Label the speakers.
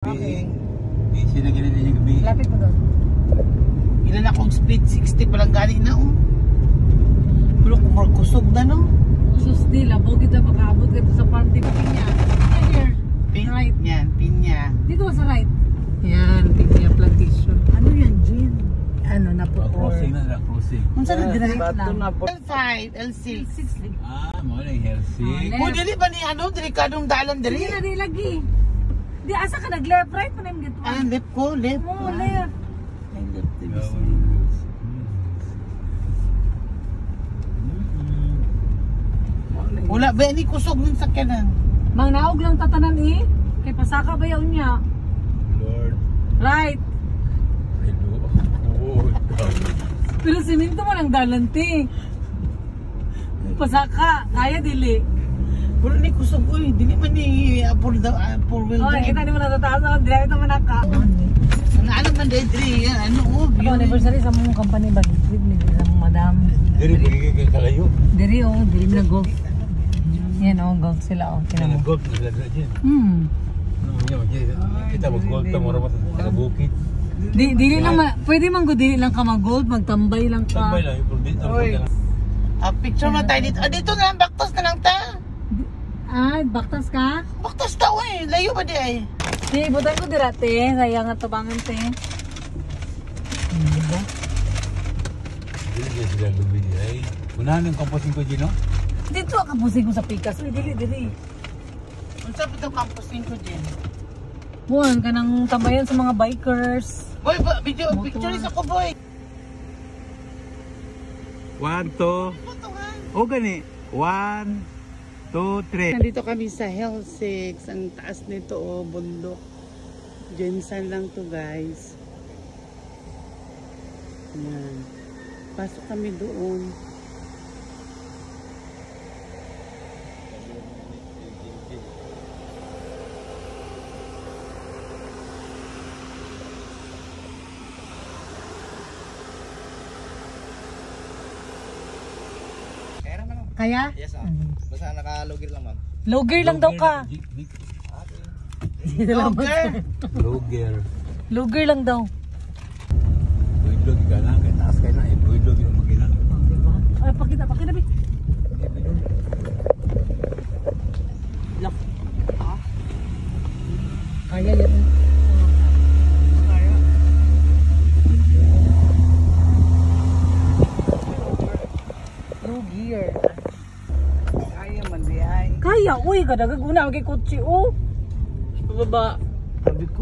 Speaker 1: Okay. Siya na ganun yung gabi.
Speaker 2: Lapit mo doon.
Speaker 3: Ilan akong speed? 60 palang galing na Pero kung markusog na
Speaker 2: Sus nila, bogit na makaabot dito sa party. Pinya. Here. Right.
Speaker 3: Yan, pinya.
Speaker 2: Dito sa right.
Speaker 3: Yan, pinya plantation.
Speaker 2: Ano yan, Jean?
Speaker 3: Ano na po?
Speaker 1: Crossing na, crossing.
Speaker 3: Kung saan na direct
Speaker 2: Bato
Speaker 3: lang?
Speaker 2: na po.
Speaker 3: L5, L6.
Speaker 1: Mo na yung healthy.
Speaker 3: O, dili ba ni delikadong dalan
Speaker 2: Hindi
Speaker 3: dili?
Speaker 2: na di lagi. Di asa ka nag-left, right mo na yung gitwa.
Speaker 3: Left ko, left.
Speaker 2: Mo, left.
Speaker 3: Ay, left. Wala ba ni kusog ng sakyanan?
Speaker 2: Mang naog lang tatanan eh. Kay pasaka ba yaw niya?
Speaker 1: Lord.
Speaker 2: Right.
Speaker 1: I do. Oh, God.
Speaker 2: Pero siminto mo lang dalante. Pasaka, kaya dili.
Speaker 3: Wala ni kusog, uy. Dili man ni four wheel
Speaker 2: Oh, kita di mo natataas ako. Direct naman naka.
Speaker 3: Ano man dahil diri,
Speaker 2: Ako, anniversary sa mong company ba? Sa mong madam.
Speaker 1: Diri pagiging kalayo.
Speaker 2: Diri mo na golf. Yan golf sila
Speaker 1: Kaya nag-golf na sila dyan. Kita mag-golf ta mo rapat sa bukid.
Speaker 2: Dili lang, pwede man ko dili lang ka mag-golf, magtambay lang ka.
Speaker 1: Tambay lang, yung pulbit na
Speaker 3: Oy. Picture na tayo dito. Dito na lang, baktas na lang ta.
Speaker 2: Baktas ka?
Speaker 3: Baktas ta, uy. Layo ba di ay?
Speaker 2: Di, butan ko dirate. Sayang nga tabangan te. Diba?
Speaker 1: Dili sila lumili ay. Unahan yung composing ko dyan, no?
Speaker 2: Dito ka pusing ko sa pikas. Uy, dili.
Speaker 3: Ang sabi itong campusing ko din.
Speaker 2: Buwan ka nang tambayan sa mga bikers.
Speaker 3: Boy, picture is ako, boy.
Speaker 1: 1, 2. O gani. 1, 2, 3.
Speaker 3: Nandito kami sa Hellsix. Ang taas nito, bundok. Jensen lang to, guys. Yan. Pasok kami doon.
Speaker 2: Kaya?
Speaker 4: Yes, ma'am. Basta naka-logger lang, ma'am.
Speaker 2: Logger lang daw ka.
Speaker 3: Okay.
Speaker 1: Logger.
Speaker 2: Logger lang daw.
Speaker 1: Buidlog ka na. Kaya taas ka na. Buidlog yung makina.
Speaker 2: Diba? Ay, pakita, Bi. Lock. Kaya yan. Logger.
Speaker 3: Kaya man di ay.
Speaker 2: Kaya, uy, kadagag una kay kotse,
Speaker 3: Pababa. Sabi ko.